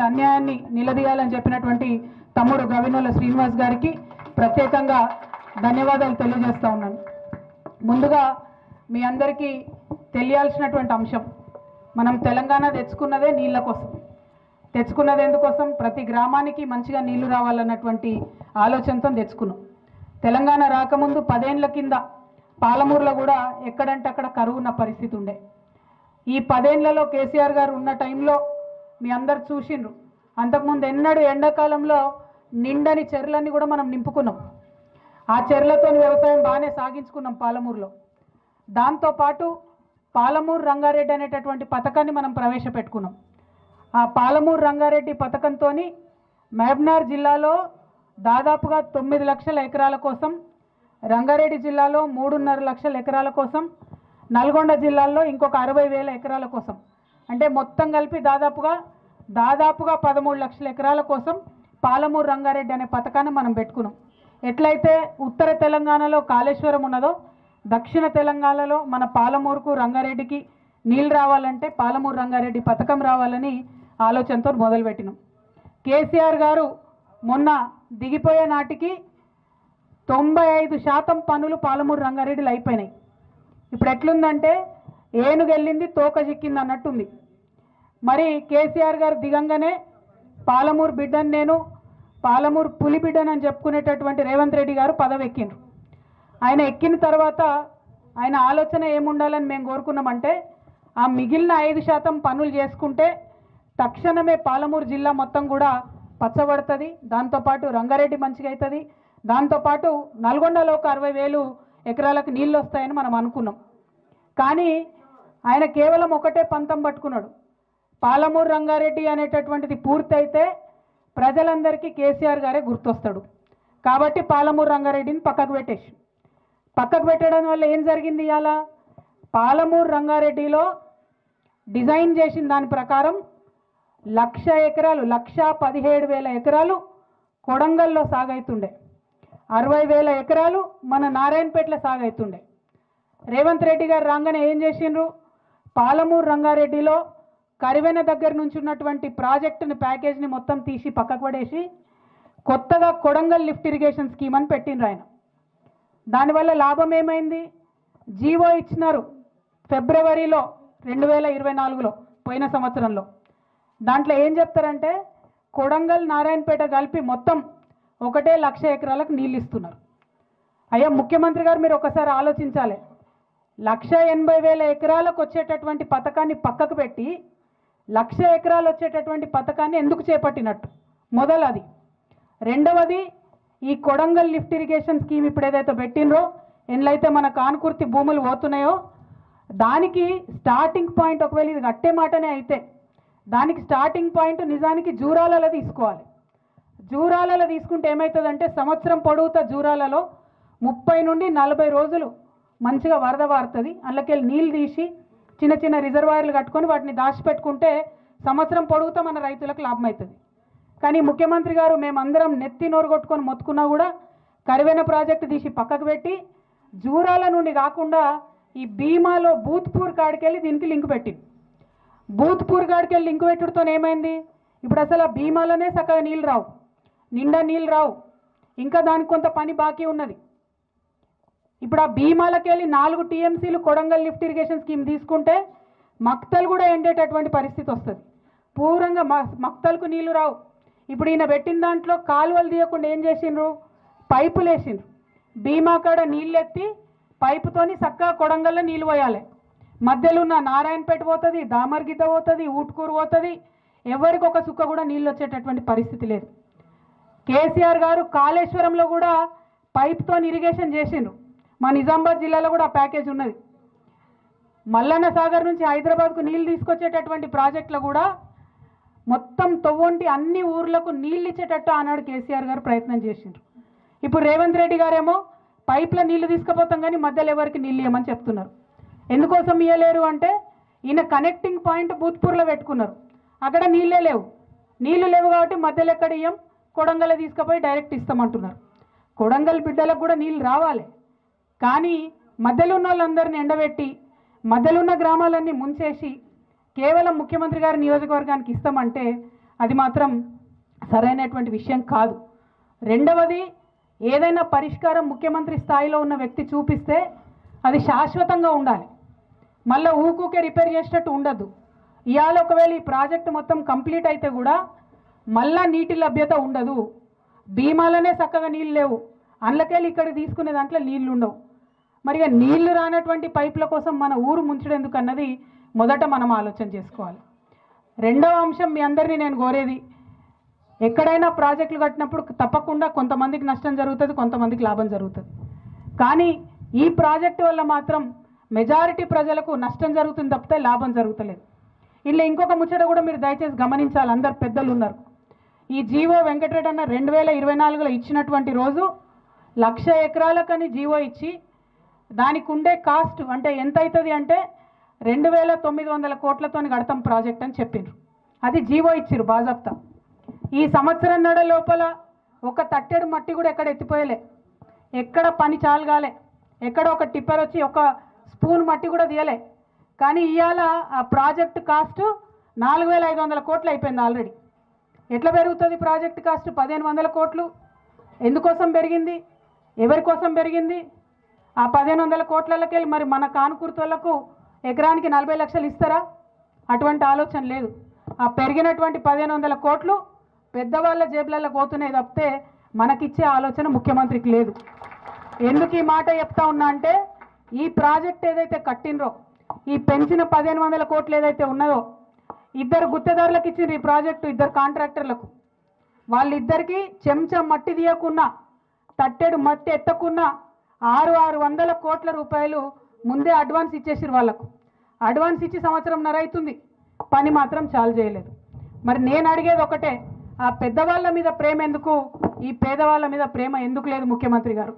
అన్యాయాన్ని నిలదీయాలని చెప్పినటువంటి తమ్ముడు గవినోల శ్రీనివాస్ గారికి ప్రత్యేకంగా ధన్యవాదాలు తెలియజేస్తా ఉన్నాను. ముందుగా మీ అందరికీ తెలియాల్సినటువంటి అంశం, మనం తెలంగాణ తెచ్చుకున్నదే నీళ్ళ కోసం. తెచ్చుకున్నది ఎందుకోసం? ప్రతి గ్రామానికి మంచిగా నీళ్లు రావాలన్నటువంటి ఆలోచనతో తెచ్చుకున్నాం. తెలంగాణ రాకముందు 10 ఏళ్ల కింద పాలమూరులో కూడా ఎక్కడంటే అక్కడ కరువు ఉన్న పరిస్థితి ఉండే. ఈ 10 ఏళ్లలో కేసీఆర్ గారు ఉన్న టైంలో మీ అందరు చూసిండ్రు. అంతకుముందు ఎన్నడూ ఎండాకాలంలో నిండని చెర్లన్నీ కూడా మనం నింపుకున్నాం. ఆ చెర్లతో వ్యవసాయం బాగానే సాగించుకున్నాం పాలమూరులో. దాంతోపాటు పాలమూరు రంగారెడ్డి అనేటటువంటి పథకాన్ని మనం ప్రవేశపెట్టుకున్నాం. ఆ పాలమూరు రంగారెడ్డి పథకంతో మహబూబ్నగర్ జిల్లాలో దాదాపుగా 9 లక్షల ఎకరాల కోసం, రంగారెడ్డి జిల్లాలో 3.5 లక్షల ఎకరాల కోసం, నల్గొండ జిల్లాలో ఇంకొక 60,000 ఎకరాల కోసం, అంటే మొత్తం కలిపి దాదాపుగా 13 లక్షల ఎకరాల కోసం పాలమూరు రంగారెడ్డి అనే పథకాన్ని మనం పెట్టుకున్నాం. ఎట్లయితే ఉత్తర తెలంగాణలో కాళేశ్వరం ఉన్నదో, దక్షిణ తెలంగాణలో మన పాలమూరుకు రంగారెడ్డికి నీళ్ళు రావాలంటే పాలమూరు రంగారెడ్డి పథకం రావాలని ఆలోచనతో మొదలుపెట్టినాం. కేసీఆర్ గారు మొన్న దిగిపోయే నాటికి 95% పనులు పాలమూరు రంగారెడ్డిలో అయిపోయినాయి. ఇప్పుడు ఎట్లుందంటే ఏనుగెళ్ళింది తోక చిక్కింది అన్నట్టుంది. మరి కేసీఆర్ గారు దిగంగానే పాలమూరు బిడ్డను, నేను పాలమూరు పులి బిడ్డనని చెప్పుకునేటటువంటి రేవంత్ రెడ్డి గారు పదవి ఎక్కిండ్రు. ఆయన ఎక్కిన తర్వాత ఆయన ఆలోచన ఏముండాలని మేము కోరుకున్నామంటే, ఆ మిగిలిన 5% పనులు చేసుకుంటే తక్షణమే పాలమూరు జిల్లా మొత్తం కూడా పచ్చబడుతుంది, దాంతోపాటు రంగారెడ్డి మంచిగా అవుతుంది, దాంతోపాటు నల్గొండలో ఒక 60,000 ఎకరాలకు నీళ్ళు వస్తాయని మనం అనుకున్నాం. కానీ ఆయన కేవలం ఒకటే పంతం పట్టుకున్నాడు. పాలమూరు రంగారెడ్డి అనేటటువంటిది పూర్తయితే ప్రజలందరికీ కేసీఆర్ గారే గుర్తొస్తాడు కాబట్టి పాలమూరు రంగారెడ్డిని పక్కకు పెట్టడం వల్ల ఏం జరిగింది? ఇవాళ పాలమూరు రంగారెడ్డిలో డిజైన్ చేసిన దాని ప్రకారం 1,00,000 ఎకరాలు, 1,17,000 ఎకరాలు కొడంగల్లో సాగైతుండే, 60,000 ఎకరాలు మన నారాయణపేటలో సాగైతుండే. రేవంత్ రెడ్డి గారు రాగానే ఏం చేసిండ్రు? పాలమూరు రంగారెడ్డిలో కరివెన దగ్గర నుంచి ఉన్నటువంటి ప్రాజెక్టుని, ప్యాకేజ్ని మొత్తం తీసి పక్కకు పడేసి కొత్తగా కొడంగల్ లిఫ్ట్ ఇరిగేషన్ స్కీమ్ అని పెట్టిండ్రు ఆయన. దానివల్ల లాభం ఏమైంది? జీవో ఇచ్చినారు ఫిబ్రవరిలో 2024లో, పోయిన సంవత్సరంలో. దాంట్లో ఏం చెప్తారంటే కొడంగల్ నారాయణపేట కలిపి మొత్తం 1,00,000 ఎకరాలకు నీళ్ళు ఇస్తున్నారు. అయ్యా ముఖ్యమంత్రి గారు, మీరు ఒకసారి ఆలోచించాలి. 1,80,000 ఎకరాలకు వచ్చేటటువంటి పథకాన్ని పక్కకు పెట్టి 1,00,000 ఎకరాలు వచ్చేటటువంటి పథకాన్ని ఎందుకు చేపట్టినట్టు? మొదలు అది. రెండవది, ఈ కొడంగల్ లిఫ్ట్ ఇరిగేషన్ స్కీమ్ ఇప్పుడు ఏదైతే పెట్టినరో, ఎన్లయితే మన కానుకుర్తి భూములు పోతున్నాయో దానికి స్టార్టింగ్ పాయింట్, ఒకవేళ ఇది కట్టే మాటనే అయితే దానికి స్టార్టింగ్ పాయింట్ నిజానికి జూరాలలో తీసుకోవాలి. జూరాలలో తీసుకుంటే ఏమవుతుందంటే సంవత్సరం పొడవుతా జూరాలలో 30 నుండి 40 రోజులు మంచిగా వరద వారుతుంది. అందులోకెళ్ళి నీళ్ళు తీసి చిన్న చిన్న రిజర్వాయర్లు కట్టుకొని వాటిని దాచిపెట్టుకుంటే సంవత్సరం పొడుగుతా మన రైతులకు లాభం అవుతుంది. కానీ ముఖ్యమంత్రి గారు మేమందరం నెత్తి నోరు కొట్టుకొని మొత్తుకున్నా కూడా కరివెన ప్రాజెక్టు తీసి పక్కకు పెట్టి జూరాల నుండి కాకుండా ఈ భీమాలో బూత్పూర్ కాడికెళ్ళి దీనికి లింక్ పెట్టింది. బూత్పూర్ కాడికెళ్ళి లింక్ పెట్టుడుతో ఏమైంది? ఇప్పుడు అసలు ఆ భీమాలోనే చక్కగా నీళ్ళు రావు, నిండా నీళ్ళు రావు, ఇంకా దానికి కొంత పని బాకీ ఉన్నది. ఇప్పుడు ఆ భీమాలకెళ్ళి 4 TMCలు కొడంగల్ లిఫ్ట్ ఇరిగేషన్ స్కీమ్ తీసుకుంటే మక్తలు కూడా ఎండేటటువంటి పరిస్థితి వస్తుంది. పూర్వంగా మక్తలకు నీళ్లు రావు. ఇప్పుడు ఈయన పెట్టిన దాంట్లో కాలువలు తీయకుండా ఏం చేసిండ్రు? పైపులు వేసిండ్రు. భీమా కాడ నీళ్ళు ఎత్తి పైపుతోని చక్కగా కొడంగల్లో నీళ్ళు పోయాలి. మధ్యలో ఉన్న నారాయణపేట పోతుంది, దామర్గిద్ద పోతుంది, ఊట్కూరు పోతుంది, ఎవరికి ఒక సుక్క కూడా నీళ్ళు వచ్చేటటువంటి పరిస్థితి లేదు. కేసీఆర్ గారు కాళేశ్వరంలో కూడా పైప్తో ఇరిగేషన్ చేసిండ్రు. మా నిజామాబాద్ జిల్లాలో కూడా ఆ ప్యాకేజ్ ఉన్నది. మల్లన్న సాగర్ నుంచి హైదరాబాద్కు నీళ్ళు తీసుకొచ్చేటటువంటి ప్రాజెక్టులో కూడా మొత్తం తొవ్వంటి అన్ని ఊర్లకు నీళ్ళు ఇచ్చేటట్టు ఆనాడు కేసీఆర్ గారు ప్రయత్నం చేసిండ్రు. ఇప్పుడు రేవంత్ రెడ్డి గారేమో పైప్లో నీళ్లు తీసుకుపోతాం కానీ మధ్యలో ఎవరికి నీళ్ళు ఇవ్వమని చెప్తున్నారు. ఎందుకోసం ఇవ్వలేరు అంటే ఈయన కనెక్టింగ్ పాయింట్ బూత్పూర్లో పెట్టుకున్నారు, అక్కడ నీళ్ళే లేవు. నీళ్లు లేవు కాబట్టి మధ్యలో ఎక్కడ ఇయ్యం, కొడంగల్ తీసుకుపోయి డైరెక్ట్ ఇస్తామంటున్నారు. కొడంగల్ బిడ్డలకు కూడా నీళ్ళు రావాలి, కానీ మధ్యలో ఉన్న వాళ్ళందరినీ ఎండబెట్టి మధ్యలో ఉన్న గ్రామాలన్నీ ముంచేసి కేవలం ముఖ్యమంత్రి గారి నియోజకవర్గానికి ఇస్తామంటే అది మాత్రం సరైనటువంటి విషయం కాదు. రెండవది, ఏదైనా పరిష్కారం ముఖ్యమంత్రి స్థాయిలో ఉన్న వ్యక్తి చూపిస్తే అది శాశ్వతంగా ఉండాలి, మళ్ళీ ఊకూకే రిపేర్ చేసేటట్టు ఉండద్దు. ఇవాళ ఒకవేళ ఈ ప్రాజెక్ట్ మొత్తం కంప్లీట్ అయితే కూడా మళ్ళా నీటి లభ్యత ఉండదు. భీమాలనే చక్కగా నీళ్ళు లేవు, అందులోకెళ్ళి ఇక్కడికి తీసుకునే దాంట్లో నీళ్లు ఉండవు. మరి నీళ్లు రానటువంటి పైపుల కోసం మన ఊరు ముంచడెందుకు అన్నది మొదట మనం ఆలోచన చేసుకోవాలి. రెండవ అంశం, మీ అందరినీ నేను కోరేది, ఎక్కడైనా ప్రాజెక్టులు కట్టినప్పుడు తప్పకుండా కొంతమందికి నష్టం జరుగుతుంది, కొంతమందికి లాభం జరుగుతుంది. కానీ ఈ ప్రాజెక్టు వల్ల మాత్రం మెజారిటీ ప్రజలకు నష్టం జరుగుతుంది తప్పితే లాభం జరుగుతలేదు. ఇలా ఇంకొక ముచ్చట కూడా మీరు దయచేసి గమనించాలి, అందరు పెద్దలు ఉన్నారు. ఈ జీవో వెంకటరెడ్డి అన్న 2024లో ఇచ్చినటువంటి రోజు 1,00,000 ఎకరాలకని జీవో ఇచ్చి దానికి ఉండే కాస్ట్ అంటే ఎంత అవుతుంది అంటే 2,900 కోట్లతో కడతాం ప్రాజెక్ట్ అని చెప్పిండ్రు. అది జీవో ఇచ్చిర్రు బాజాప్తా. ఈ సంవత్సరం నడ లోపల ఒక తట్టెడు మట్టి కూడా ఎక్కడ ఎత్తిపోయలే, ఎక్కడ పని చాలుగాలే, ఎక్కడ ఒక టిప్పర్ వచ్చి ఒక స్పూన్ మట్టి కూడా తీయలే. కానీ ఇవాళ ఆ ప్రాజెక్ట్ కాస్ట్ 4,500 కోట్లు అయిపోయింది ఆల్రెడీ. ఎట్లా పెరుగుతుంది ప్రాజెక్ట్ కాస్ట్? 1,500 కోట్లు. ఎందుకోసం పెరిగింది, ఎవరి కోసం పెరిగింది? ఆ 1,500 కోట్లకి వెళ్ళి మరి మన కానుకూర్తోళ్లకు ఎకరానికి 40 లక్షలు ఇస్తారా? అటువంటి ఆలోచన లేదు. ఆ పెరిగినటువంటి 1,500 కోట్లు పెద్దవాళ్ళ జేబులలో పోతున్నాయి తప్పితే మనకిచ్చే ఆలోచన ముఖ్యమంత్రికి లేదు. ఎందుకు ఈ మాట చెప్తా ఉన్నా అంటే, ఈ ప్రాజెక్ట్ ఏదైతే కట్టినరో, ఈ పెంచిన 1,500 కోట్లు ఏదైతే ఉన్నదో, ఇద్దరు గుత్తేదారులకు ఇచ్చిండ్రు ఈ ప్రాజెక్టు, ఇద్దరు కాంట్రాక్టర్లకు. వాళ్ళిద్దరికీ చెంచా మట్టి తీయకున్నా, తట్టెడు మట్టి ఎత్తకున్నా 600 కోట్ల రూపాయలు ముందే అడ్వాన్స్ ఇచ్చేసిరు వాళ్ళకు. అడ్వాన్స్ ఇచ్చి సంవత్సరంన్నర అవుతుంది, పని మాత్రం చాలు చేయలేదు. మరి నేను అడిగేది ఒకటే, ఆ పెద్దవాళ్ళ మీద ప్రేమ ఎందుకు, ఈ పేదవాళ్ళ మీద ప్రేమ ఎందుకు లేదు ముఖ్యమంత్రి గారు?